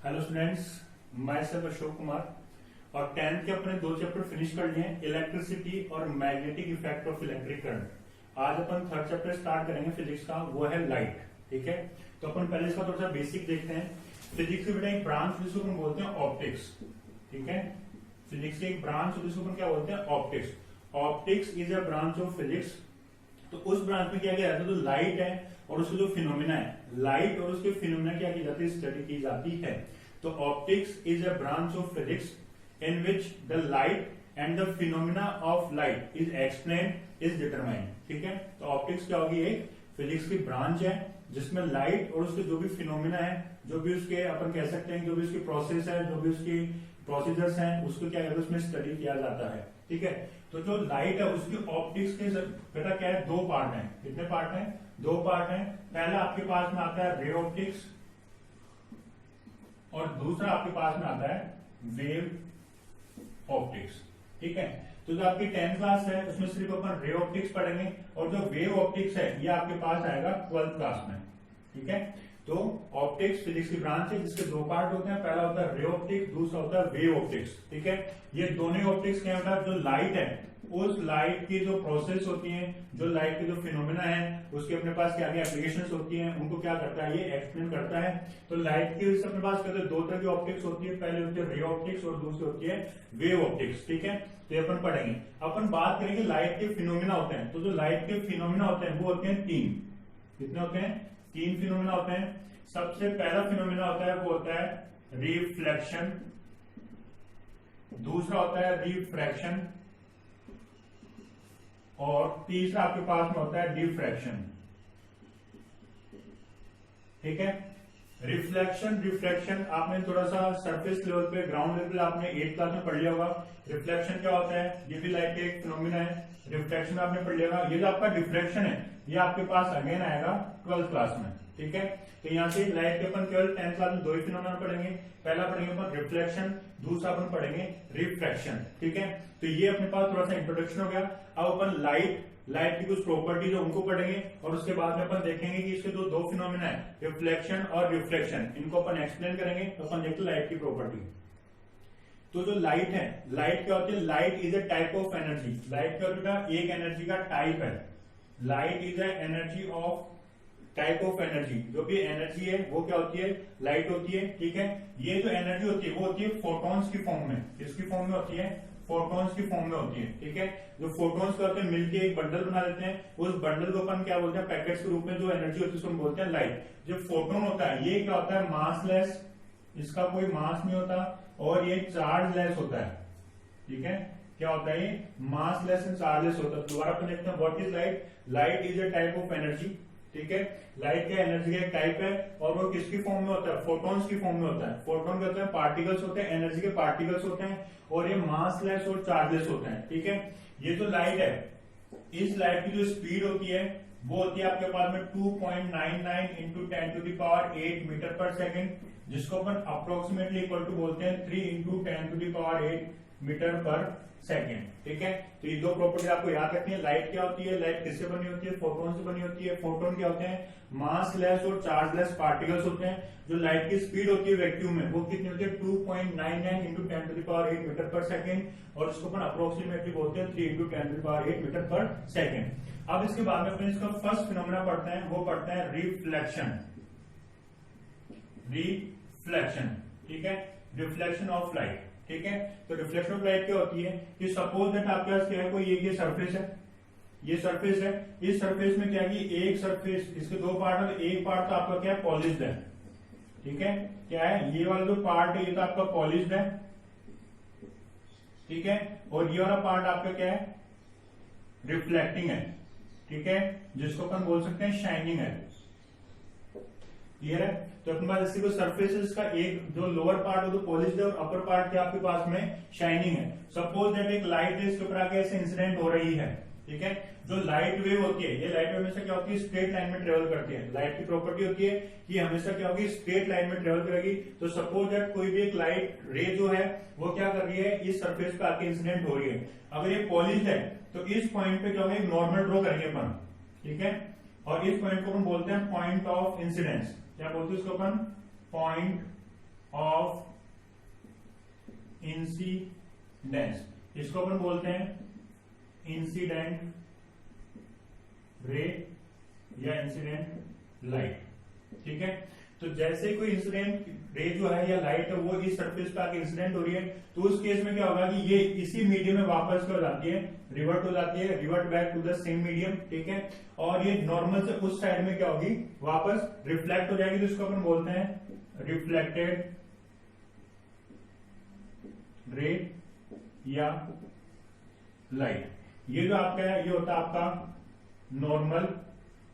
Hello students, मैं sir Ashok Kumar और 10th के अपने 2 चैप्टर फिनिश कर लिए हैं, इलेक्ट्रिसिटी और magnetic effect of electric current. आज अपन 3rd चैप्टर स्टार्ट करेंगे फिजिक्स का, वो है लाइट। ठीक है, तो अपन पहले इसका थोड़ा सा बेसिक देखते हैं। फिजिक्स की बेटा एक ब्रांच जिसको अपन बोलते हैं ऑप्टिक्स। ठीक है, फिजिक्स की एक ब्रांच जिसको अपन क्या बोलते हैं optics. Optics is a branch of physics. तो उस ब्रांच में क्या किया जाता है, जो लाइट है और उसके जो फिनोमिना है, लाइट और उसके फिनोमिना क्या की जाती है, स्टडी की जाती है। तो optics is a branch of physics in which the light and the phenomena of light is explain is determined. ठीक है, तो ऑप्टिक्स क्या होगी, एक फिजिक्स की ब्रांच है जिसमें लाइट और उसके जो भी फिनोमिना है, जो भी उसके अपन कह सकते हैं, जो भी उसकी प्रोसेस है, जो भी उसकी प्रोसीजर्स हैं, उसको क्या कहते हैं, उसमें स्टडी किया जाता है। ठीक है, तो जो लाइट है उसकी ऑप्टिक्स के बेटा क्या है, 2 पार्ट हैं। कितने पार्ट हैं, 2 पार्ट हैं। पहला आपके पास में आता है रे ऑप्टिक्स और दूसरा आपके पास में आता है वेव ऑप्टिक्स। ठीक है, तो जो आपकी 10th क्लास है उसमें सिर्फ अपन रे ऑप्टिक्स पढ़ेंगे और जो वेव ऑप्टिक्स है ये आपके पास आएगा 12th क्लास में। ठीक है, तो ऑप्टिक्स फिजिक्स की ब्रांच है जिसके 2 पार्ट होते हैं। पहला होता है रे ऑप्टिक्स, दूसरा होता है वेव ऑप्टिक्स। ठीक है, ये दोनों ऑप्टिक्स क्या होता है, जो लाइट है उस लाइट की जो प्रोसेस होती है, जो लाइट की जो फिनोमिना है, उसके अपने पास क्या क्या एप्लीकेशंस होती हैं, उनको क्या करता है, ये एक्सप्लेन करता है। तो लाइट की अपने पास कहते हैं 2 तरह की ऑप्टिक्स होती है, पहले होती है रे ऑप्टिक्स और दूसरी होती है वेव ऑप्टिक्स। ठीक है, तो ये अपन पढ़ेंगे। अपन बात करेंगे लाइट के फिनोमिना होते हैं। तो जो लाइट के फिनोमिना होते हैं वो होते हैं 3। कितने होते हैं, 3 फिनोमिना होते हैं। सबसे पहला फिनोमिना होता है वो होता है रिफ्लेक्शन, दूसरा होता है रिफ्रैक्शन और तीसरा आपके पास में होता है डिफ्रैक्शन। ठीक है, रिफ्लेक्शन रिफ्रैक्शन आपने थोड़ा सा सरफेस लेवल पे, ग्राउंड लेवल आपने 8th क्लास में पढ़ लिया होगा। रिफ्लेक्शन क्या होता है, ये भी लाइट के एक फिनोमिना है। रिफ्लेक्शन आपने पढ़ लिया होगा। ये जो आपका डिफ्रैक्शन है ये आपके पास अगेन आएगा 12th क्लास में। ठीक है, तो यहाँ से लाइट के अपन केवल 10th क्लास में 2 ही फिनोमिना पढ़ेंगे। पहला पढ़ेंगे अपन रिफ्लेक्शन, दूसरा अपन पढ़ेंगे रिफ्रैक्शन। ठीक है, तो ये अपने पास थोड़ा सा इंट्रोडक्शन हो गया। अब अपन लाइट की कुछ प्रॉपर्टीज है उनको पढ़ेंगे और उसके बाद में अपन देखेंगे कि इसके जो 2 फिनोमिना है, रिफ्लेक्शन और रिफ्रैक्शन, इनको अपन एक्सप्लेन करेंगे। तो अपन देखते लाइट की प्रॉपर्टी। तो जो लाइट है, लाइट क्या होती है, light is a type of energy. Light क्या होता है, एक एनर्जी का टाइप है। Light is a energy of type of energy. जो भी एनर्जी है वो क्या होती है, लाइट होती है। ठीक है, ये जो एनर्जी होती है वो होती है फोटॉन्स की फॉर्म में। किसकी फॉर्म में होती है, फोटॉन्स की फॉर्म में होती है। ठीक है, जो फोटॉन्स क्या होते हैं, मिलके एक बंडल बना देते हैं। उस बंडल को अपन क्या बोलते हैं, पैकेट्स के रूप में जो एनर्जी होती है उसको हम बोलते हैं लाइट। जो फोटोन होता है ये क्या होता है, मासलेस, इसका कोई मास नहीं होता और ये चार्जलेस होता है। ठीक है, क्या होता है, ये मासलेस एंड चार्जलेस होता है। दोबारा अपन देखते हैं what is light. Light is a type of energy. ठीक है, लाइट क्या एनर्जी का एक टाइप है और वो किसकी फॉर्म में होता है, फोटॉन्स की फॉर्म में होता है। फोटोन क्या होते हैं, पार्टिकल्स होते हैं, एनर्जी के पार्टिकल्स होते हैं और ये मासलेस और चार्जलेस होते हैं। ठीक है, ये जो लाइट है, इस लाइट की जो स्पीड होती है वो होती है आपके पास में 2.99 इंटू 10⁸ मीटर पर सेकेंड, जिसको अपन अप्रोक्सीमेटली इक्वल टू बोलते हैं 3 इंटू 10⁸ मीटर पर सेकेंड। ठीक है, तो ये 2 प्रॉपर्टी आपको याद रखनी है। लाइट क्या होती है, लाइट किससे बनी होती है, फोटोन से बनी होती है। फोटोन क्या होते हैं, मासलेस और चार्जलेस पार्टिकल्स होते हैं। जो लाइट की स्पीड होती है वैक्यूम में वो कितनी होती है, 2.99 इंटू 10⁸ मीटर पर सेकेंड और इसको अपन अप्रोक्सीमेटली बोलते हैं 3 इंटू 10⁸ मीटर पर सेकेंड। अब इसके बाद में अपन इसका फर्स्ट फिनोमेना पढ़ते हैं, वो पढ़ते हैं रिफ्लेक्शन। रिफ्लेक्शन, ठीक है, रिफ्लेक्शन ऑफ लाइट। ठीक है, तो रिफ्लेक्शन ऑफ लाइट क्या होती है कि सपोज दैट आपके पास क्या है, कोई ये सरफेस है, ये सरफेस है। इस सरफेस में क्या है कि एक सरफेस, इसके 2 पार्ट है। एक पार्ट तो आपका क्या है, पॉलिश्ड है। ठीक है, क्या है, ये वाला जो पार्ट है ये तो आपका पॉलिश्ड है। ठीक है, और ये वाला पार्ट आपका क्या है, रिफ्लेक्टिंग है। ठीक है, जिसको अपन बोल सकते हैं शाइनिंग है। क्लियर है, तो अपने पास इसकी सरफेस है, इसका एक जो लोअर पार्ट है तो पॉलिश्ड है और अपर पार्ट क्या आपके पास में शाइनिंग है। सपोज दैट एक लाइट है, इसके ऊपर आके ऐसे इंसिडेंट हो रही है। ठीक है, जो लाइट वेव होती है, ये लाइट वेव हमेशा क्या होती है, स्ट्रेट लाइन में ट्रेवल करती है। लाइट की प्रॉपर्टी होती है कि हमेशा क्या होगी, स्ट्रेट लाइन में ट्रेवल करेगी। तो सपोज दैट कोई भी एक लाइट रे जो है वो क्या कर रही है, इस सरफेस पे आके इंसिडेंट हो रही है। अगर ये पॉलिश्ड है तो इस पॉइंट पे क्या होगा, एक नॉर्मल ड्रॉ करेंगे अपन। ठीक है, और इस पॉइंट को हम बोलते हैं पॉइंट ऑफ इंसिडेंस। क्या बोलते हैं इसको अपन, पॉइंट ऑफ इंसिडेंस, इसको अपन बोलते हैं इंसिडेंट रे या इंसिडेंट लाइट। ठीक है, तो जैसे कोई इंसिडेंट रे जो है या लाइट है वो इस सरफेस पे आके इंसिडेंट हो रही है, तो उस केस में क्या होगा कि ये इसी मीडियम में वापस हो जाती है, रिवर्ट हो जाती है, revert back to the same medium. ठीक है, और ये नॉर्मल से उस साइड में क्या होगी, वापस रिफ्लेक्ट हो जाएगी, तो इसको अपन बोलते हैं रिफ्लेक्टेड रे या लाइट। ये जो आपका है ये होता है आपका नॉर्मल,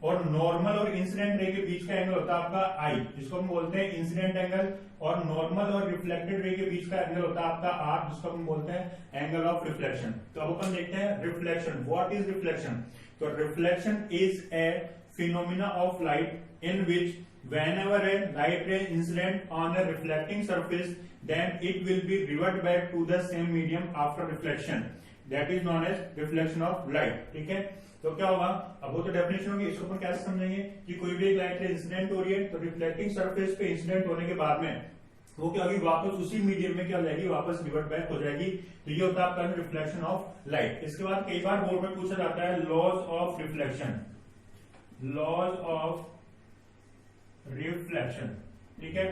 और नॉर्मल और इंसिडेंट रे के बीच का एंगल होता है आपका आई, जिसको हम बोलते हैं इंसिडेंट एंगल, और नॉर्मल और रिफ्लेक्टेड रे के बीच का एंगल होता है आपका आर, जिसको हम बोलते हैं एंगल ऑफ रिफ्लेक्शन। तो अब अपन देखते हैं रिफ्लेक्शन। What is reflection? तो reflection is a phenomena of light in which whenever a light ray incident on a reflecting surface, then it will be revert back to the same medium after reflection. That is known as reflection of light. ठीक है, तो क्या होगा, अब वो तो definition होगी, इसको अपन कैसे समझेंगे कि कोई भी एक लाइट रे इंसिडेंट हो रही है, तो रिफ्लेक्टिंग सरफेस पे इंसिडेंट होने के बाद में वो क्या होगी, वापस उसी मीडियम में क्या हो जाएगी, वापस रिवर्ट बैक हो जाएगी। तो ये होता है आपका रिफ्लेक्शन ऑफ लाइट। इसके बाद कई बार बोर्ड में पूछा जाता है laws of reflection, laws of reflection. ठीक है,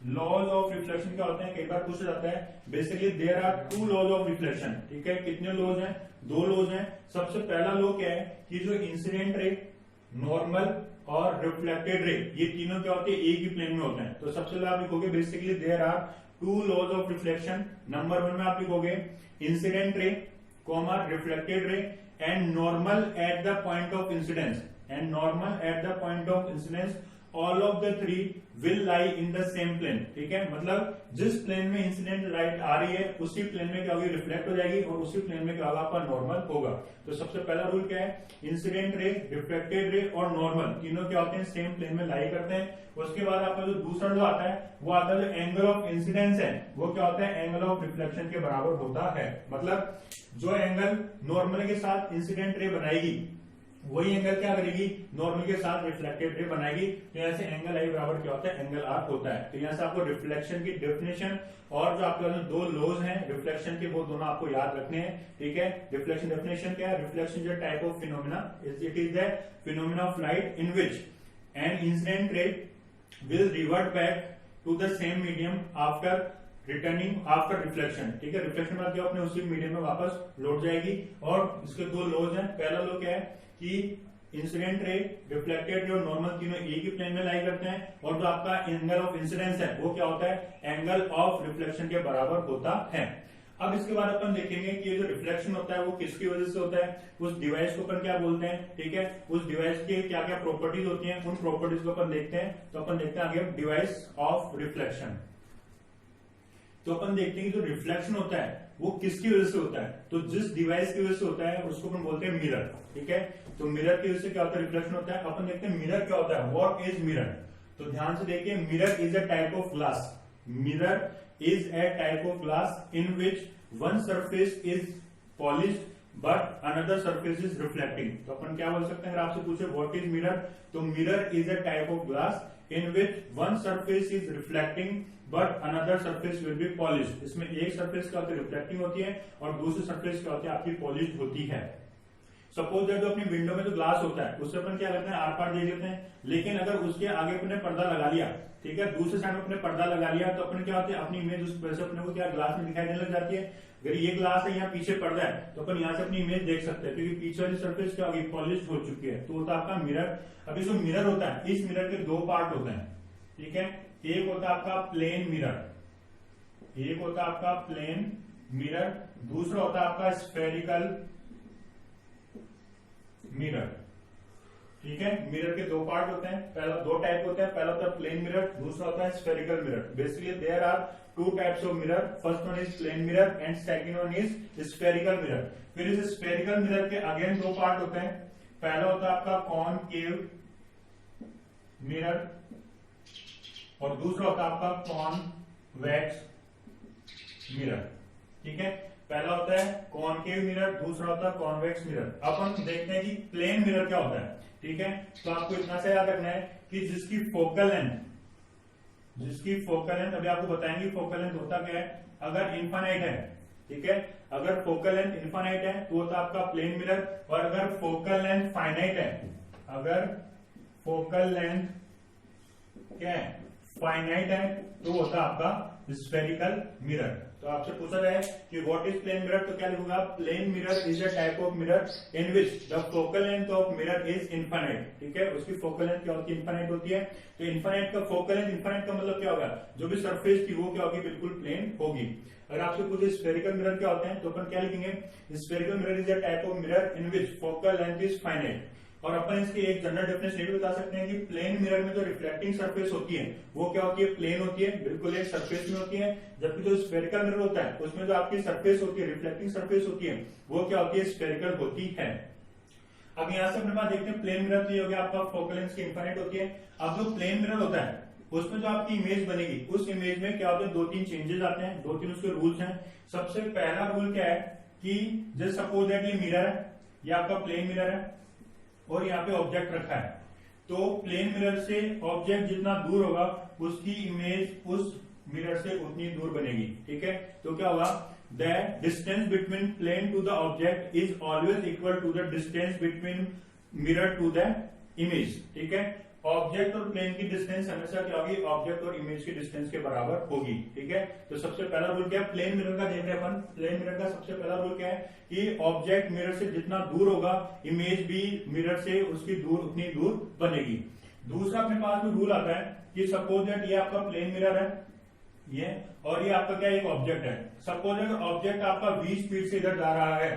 लॉज ऑफ रिफ्लेक्शन क्या होते हैं, कई बार पूछा जाता है। Basically there are two laws of reflection. ठीक है, कितने लॉज हैं, दो लॉज हैं। सबसे पहला लॉ क्या है कि जो इंसिडेंट रे, नॉर्मल और रिफ्लेक्टेड रे, ये तीनों क्या होते हैं, एक ही प्लेन में होते हैं। तो सबसे पहले आप लिखोगे basically there are two laws of reflection. Number 1 में आप लिखोगे incident ray comma reflected ray and normal at the point of incidence, and normal at the point of incidence all of the three will lie in the same plane. ठीक है, मतलब जिस plane में incident light आ रही है उसी plane में क्या होगी, रिफ्लेक्ट हो जाएगी, और उसी प्लेन में क्या होगा, आपका नॉर्मल होगा। तो सबसे पहला रूल क्या है, इंसिडेंट रे, रिफ्लेक्टेड रे और नॉर्मल तीनों क्या होते हैं, सेम प्लेन में लाई करते हैं। उसके बाद आपका जो दूसरा जो आता है वो आता है जो एंगल ऑफ इंसिडेंस है, वो क्या होता है, एंगल ऑफ रिफ्लेक्शन के बराबर होता है। मतलब जो एंगल नॉर्मल के साथ इंसिडेंट रे बनाएगी वही एंगल क्या करेगी, नॉर्मल के साथ रिफ्लेक्टेड रे बनाएगी। तो यहाँ से एंगल आई बराबर क्या होता है, एंगल आर होता है। तो यहाँ से आपको रिफ्लेक्शन की डेफिनेशन और जो आपके दो लॉज हैं रिफ्लेक्शन के, वो दोनों आपको याद रखने हैं। ठीक है, रिफ्लेक्शन डेफिनेशन क्या है, reflection is a type of phenomena, it is the phenomena of light in which an incident ray will revert back to the same medium after returning after reflection. ठीक है, रिफ्लेक्शन बाद क्या अपने उसी medium में वापस लौट जाएगी। और इसके दो लॉज हैं। पहला लॉ क्या है कि इंसिडेंट रे, रिफ्लेक्टेड रे और नॉर्मल तीनों एक ही प्लेन में लाई करते हैं, और जो आपका एंगल ऑफ इंसिडेंस है वो क्या होता है, एंगल ऑफ रिफ्लेक्शन के बराबर होता है। अब इसके बाद अपन देखेंगे कि ये जो रिफ्लेक्शन होता है वो किसकी वजह से होता है, उस डिवाइस को अपन क्या बोलते हैं। ठीक है, उस डिवाइस की क्या क्या प्रॉपर्टीज होती हैं, उन प्रॉपर्टीज को अपन देखते हैं। तो अपन देखते हैं आगे डिवाइस ऑफ रिफ्लेक्शन। तो अपन देखते हैं कि जो रिफ्लेक्शन होता है वो किसकी वजह से होता है, तो जिस डिवाइस की वजह से होता है उसको अपन बोलते हैं मिरर। ठीक है, तो मिरर की वजह से क्या होता है, रिफ्लेक्शन होता है। अपन देखते हैं मिरर क्या होता है, व्हाट इज मिरर। तो ध्यान से देखिए, mirror is a type of glass, mirror is a type of glass in which one surface is polished but another surface is reflecting. तो अपन क्या बोल सकते हैं, अगर आपसे पूछे व्हाट इज मिरर, तो mirror is a type of glass in which one surface is reflecting but another surface will be polished। इसमें एक सरफेस क्या होती है, रिफ्लेक्टिंग होती है, और दूसरी सरफेस क्या होती है, आपकी पॉलिश्ड होती है। सपोज दैट जो अपनी विंडो में जो ग्लास होता है उससे अपन क्या करते हैं, आर पार देख लेते हैं, लेकिन अगर उसके आगे अपने पर्दा लगा लिया, ठीक है, दूसरे साइड में अपने पर्दा लगा लिया, तो अपन क्या होती है, अपनी इमेज उस वजह से अपने को क्या ग्लास में दिखाई देने लग जाती है। अगर ये ग्लास है, यहाँ पीछे पर्दा है, तो अपन यहाँ से अपनी इमेज देख सकते हैं, क्योंकि पीछे वाली सरफेस क्या होगी, पॉलिश्ड हो चुकी है। तो होता है आपका मिरर। अभी जो मिरर होता है, इस मिरर के दो पार्ट होते हैं। ठीक है, एक होता है आपका प्लेन मिरर, एक होता है आपका प्लेन मिरर, दूसरा होता है आपका स्फेरिकल मिरर। ठीक है, मिरर के दो पार्ट होते हैं, पहला दो टाइप होते हैं, पहला होता है प्लेन मिरर, दूसरा होता है spherical mirror. Basically there are two types of mirror, first one is plane mirror and second one is spherical mirror. फिर इस स्फेरिकल मिरर के अगेन दो पार्ट होते हैं, पहला होता है आपका कॉनकेव मिरर और दूसरा होता है आपका कॉन्वेक्स मिरर। ठीक है, पहला होता है कॉनकेव मिरर, दूसरा होता है कॉन्वेक्स मिरर। अब हम देखते हैं कि प्लेन मिरर क्या होता है। ठीक है, तो आपको इतना सा याद रखना है कि जिसकी फोकल लेंथ, अभी आपको बताएंगे फोकल लेंथ होता क्या है। अगर इन्फाइनाइट है ठीक है। अगर फोकल लेंथ इनफाइनाइट है तो होता है आपका प्लेन मिरर, और अगर फोकल लेंथ फाइनाइट है, अगर फोकल लेंथ क्या है फाइनाइट है तो होता है आपका स्फेरिकल मिरर। तो आपसे पूछा जाए कि व्हाट इज प्लेन मिरर, तो क्या लिखूंगा, plane mirror is a type of mirror in which the focal length of mirror is infinite. ठीक है, उसकी फोकल लेंथ क्या होती है, इनफाइनाइट होती है। तो इनफाइनाइट का फोकल लेंथ, इनफाइनाइट का मतलब क्या होगा, जो भी सरफेस थी वो क्या होगी, बिल्कुल प्लेन होगी। अगर आपसे पूछे स्फेरिकल मिरर क्या होते हैं तो अपन क्या लिखेंगे, spherical mirror is a type of mirror in which focal length is finite. और अपन इसकी एक जनरल डेफिनेशन ये भी बता सकते हैं कि प्लेन मिरर में जो रिफ्लेक्टिंग सरफेस होती है वो क्या होती है, प्लेन होती है, बिल्कुल एक सरफेस में होती है। जबकि जो स्फेरिकल मिरर होता है उसमें जो आपकी सरफेस होती है, रिफ्लेक्टिंग सरफेस होती है, वो क्या होती है, स्फेरिकल होती है। अब यहां से अपने पास देखते हैं प्लेन मिरर तो ये हो गया आपका फोकल लेंथ की इनफाइनाइट होती है। अब जो प्लेन मिरर होता है उसमें जो आपकी इमेज बनेगी उस इमेज में क्या होते हैं, दो तीन चेंजेस आते हैं, दो तीन उसके रूल्स हैं। सबसे पहला रूल क्या है कि जस्ट सपोज दैट ये मिरर है, ये आपका प्लेन मिरर है और यहाँ पे ऑब्जेक्ट रखा है, तो प्लेन मिरर से ऑब्जेक्ट जितना दूर होगा उसकी इमेज उस मिरर से उतनी दूर बनेगी। ठीक है, तो क्या होगा, the distance between plane to the object is always equal to the distance between mirror to the image. ठीक है, ऑब्जेक्ट और प्लेन की डिस्टेंस हमेशा क्या होगी, ऑब्जेक्ट और इमेज की डिस्टेंस के बराबर होगी। ठीक है, तो सबसे पहला रूल क्या है, प्लेन मिरर का देख रहे हैं अपन, प्लेन मिरर का सबसे पहला रूल क्या है कि ऑब्जेक्ट मिरर से जितना दूर होगा इमेज भी मिरर से उसकी दूर उतनी दूर बनेगी। दूसरा अपने पास में रूल आता है कि सपोज दैट ये आपका प्लेन मिरर है ये, और ये आपका क्या एक ऑब्जेक्ट है। सपोज अगर ऑब्जेक्ट आपका 20 स्पीड से इधर जा रहा है,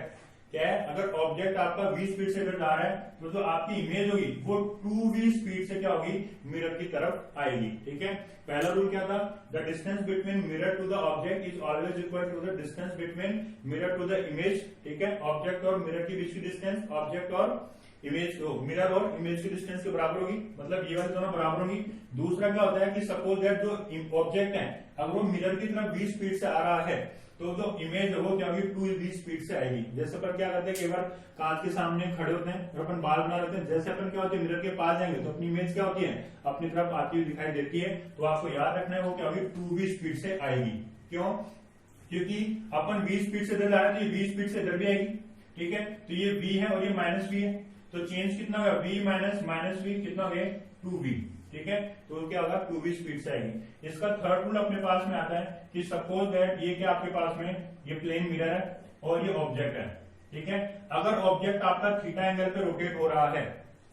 क्या है, अगर ऑब्जेक्ट आपका 20 स्पीड से इधर जा रहा है तो जो आपकी इमेज होगी वो 2v स्पीड से क्या होगी, मिरर की तरफ आएगी। ठीक है, पहला रूल क्या था, the distance between mirror to the object is always equal to the distance between mirror to the image. ठीक है, ऑब्जेक्ट और मिरर के बीच की डिस्टेंस ऑब्जेक्ट और इमेज मिरर और इमेज की डिस्टेंस के बराबर होगी, मतलब ये वाली दोनों बराबर होंगी। दूसरा क्या होता है कि सपोज दैट जो ऑब्जेक्ट है अगर वो मिरर की तरफ 20 स्पीड से आ रहा है तो जो इमेज है वो क्या होगी, 2v स्पीड से आएगी। जैसे अपन क्या करते हैं, कई बार कांच के सामने खड़े होते हैं और अपन बाल बना लेते हैं, जैसे अपन क्या होते हैं मिरर के पास जाएंगे तो अपनी इमेज क्या होती है, अपनी तरफ आती हुई दिखाई देती है। तो आपको याद रखना है वो क्या होगी, 2v स्पीड से आएगी। क्यों, क्योंकि अपन 20 स्पीड से इधर जा रहे हैं तो ये 20 स्पीड से इधर भी आएगी। ठीक है, तो ये v है और ये माइनस v है, तो चेंज कितना होगा, v माइनस v कितना हो गया, 2v। ठीक है, तो क्या होगा, 2v स्पीड से आएगी। इसका थर्ड रूल अपने पास में आता है कि सपोज दैट ये क्या आपके पास में ये प्लेन मिरर है और ये ऑब्जेक्ट है। ठीक है, अगर ऑब्जेक्ट आपका थीटा एंगल पे रोटेट हो रहा है,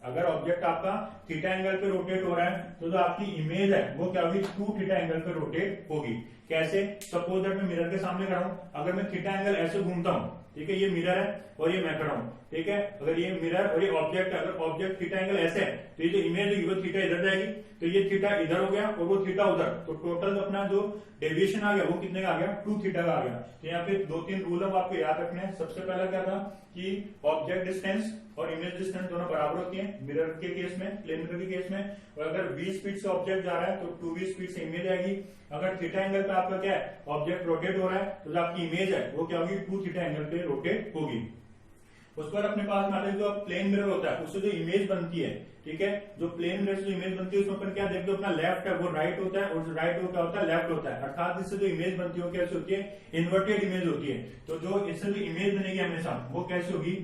अगर ऑब्जेक्ट आपका थीटा एंगल पे रोटेट हो रहा है तो जो आपकी इमेज है वो क्या होगी, 2 थीटा एंगल पे रोटेट होगी। कैसे, सपोज दैट मैं मिरर के सामने खड़ा हूं, अगर मैं थीटा एंगल ऐसे घूमता हूं, ठीक है, ये मिरर है और ये मैं खड़ा हूं। ठीक है, अगर ये मिरर और ये ऑब्जेक्ट है, अगर ऑब्जेक्ट थीटा एंगल ऐसे है तो ये जो इमेज होगी वो थीटा इधर जाएगी, तो ये थीटा इधर हो गया और वो थीटा उधर, तो टोटल अपना जो डेविएशन आ गया वो कितने का आ गया, 2 थीटा का आ गया। तो यहाँ पे 2-3 रूल है आपको याद रखने हैं। सबसे पहला क्या था कि ऑब्जेक्ट डिस्टेंस और इमेज डिस्टेंस दोनों बराबर होती है मिरर के केस में, प्लेन मिरर के केस में। और अगर 20 स्पीड से ऑब्जेक्ट जा रहा है तो 2v स्पीड से इमेज आएगी। अगर थीटा एंगल पे आपका क्या है, ऑब्जेक्ट रोटेट हो रहा है तो जो आपकी इमेज है वो क्या होगी, 2 थीटा एंगल पे रोटेट होगी। उसके बाद अपने पास में जो प्लेन मिरर होता है उससे जो इमेज बनती है, ठीक है, जो प्लेन मिरर से जो इमेज बनती है उसमें अपन क्या देखते हैं, अपना लेफ्ट है वो राइट होता है और जो राइट वो क्या होता है, लेफ्ट होता है। अर्थात इससे जो इमेज बनती है वो कैसे होती है, इन्वर्टेड इमेज होती है। तो जो इससे जो इमेज बनेगी हमेशा वो कैसे होगी,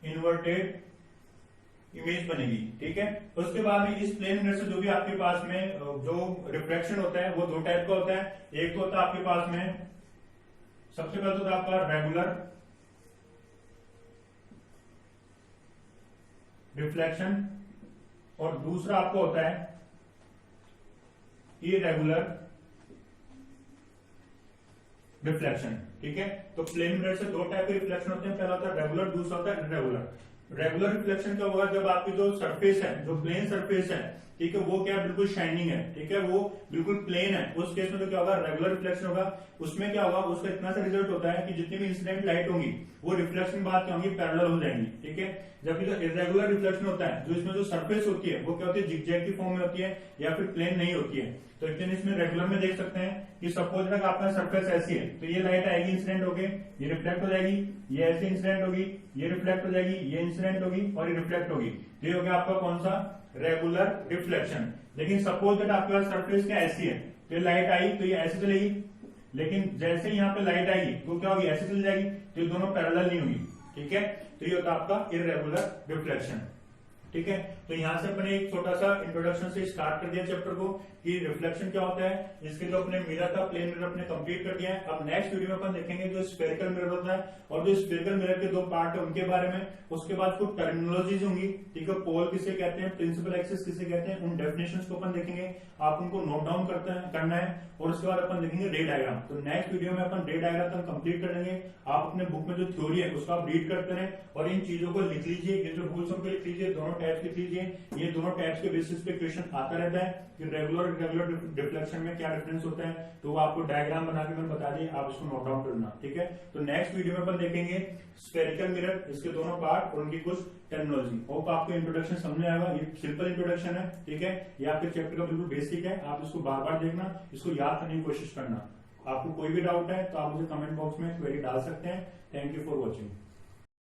इन्वर्टेड इमेज बनेगी। ठीक है, उसके बाद में इस प्लेन मिरर से जो भी आपके पास में जो रिफ्लेक्शन होता है वो 2 टाइप का होता है। एक तो होता है आपके पास में, सबसे पहले तो आपका रेगुलर रिफ्लेक्शन और दूसरा आपको होता है इरेगुलर रिफ्लेक्शन। ठीक है, तो प्लेन मिरर से 2 टाइप के रिफ्लेक्शन होते हैं, पहला होता है रेगुलर, दूसरा होता है इरेगुलर। रेगुलर रिफ्लेक्शन क्या होगा, जब आपकी जो सरफेस है, जो प्लेन सरफेस है, ठीक है, वो क्या बिल्कुल शाइनिंग है, ठीक है, वो बिल्कुल प्लेन है, उस केस में तो क्या होगा, रेगुलर रिफ्लेक्शन होगा। उसमें क्या होगा, उसका इतना सा रिजल्ट होता है कि जितनी भी इंसिडेंट लाइट होंगी वो रिफ्लेक्शन बाद क्या होंगी, पैरेलल हो जाएंगी। ठीक है, जबकि जो इरेगुलर रिफ्लेक्शन होता है, जो इसमें जो सरफेस होती है वो क्या होती है, जिगजैग की फॉर्म में होती है या फिर प्लेन नहीं होती है। तो एक दिन इसमें रेगुलर में देख सकते हैं कि सपोज अगर आपका सरफेस ऐसी है तो ये लाइट आएगी इंसिडेंट होके, ये रिफ्लेक्ट हो जाएगी, ये ऐसे इंसिडेंट होगी, ये रिफ्लेक्ट हो जाएगी, ये इंसिडेंट होगी और ये रिफ्लेक्ट होगी। तो ये हो गया आपका कौन सा, रेगुलर रिफ्लेक्शन। लेकिन सपोज दैट आपके पास सरफेस क्या ऐसी है, तो ये लाइट आई तो ये ऐसे चलेगी, लेकिन जैसे ही यहाँ पे लाइट आएगी वो क्या होगी, ऐसे चली जाएगी, तो ये दोनों पैरेलल नहीं होगी। ठीक है, तो ये होता है आपका इररेगुलर रिफ्लेक्शन। ठीक है, तो यहां से अपने एक छोटा सा इंट्रोडक्शन से स्टार्ट कर दिया चैप्टर को कि रिफ्लेक्शन क्या होता है। इसके जो अपने मिरर था, प्लेन मिरर अपने कंप्लीट कर दिया है। अब नेक्स्ट वीडियो में अपन देखेंगे जो स्फेरिकल मिरर होता है और जो स्फेरिकल मिरर के दो पार्ट है उनके बारे में। उसके बाद कुछ टर्मिनोलॉजीज होंगी, ठीक है, पोल किसे कहते हैं, प्रिंसिपल एक्सिस किसे कहते हैं, उन डेफिनेशंस को अपन देखेंगे, आप उनको नोट डाउन करना है। और उसके बाद अपन देखेंगे रे डायग्राम। तो नेक्स्ट वीडियो में अपन रे डायग्राम कंप्लीट करेंगे। आप अपने बुक में जो थ्योरी है उसको आप रीड करते रहे और इन चीजों को लिख लीजिए, ये जो रूल्स उनको लिख लीजिए, दोनों टाइप्स लिख लीजिए। ये दोनों टाइप्स के बेसिस पे क्वेश्चन आता रहता है कि रेगुलर इरेगुलर रिफ्लेक्शन में क्या डिफरेंस होता है, तो वो आपको डायग्राम बना के मैंने बता दिया, आप इसको नोट डाउन करना। ठीक है, तो नेक्स्ट वीडियो में अपन देखेंगे स्फेरिकल मिरर, इसके दोनों पार्ट और उनकी कुछ टर्मिनोलॉजी। होप आपको इंट्रोडक्शन समझ आएगा। ये सिंपल इंट्रोडक्शन है, ठीक है, ये आपके चैप्टर का बिल्कुल बेसिक है। आप इसको बार बार देखना, इसको याद करने की कोशिश करना। आपको कोई भी डाउट है तो आप मुझे कमेंट बॉक्स में क्वेरी डाल सकते हैं। Thank you for watching.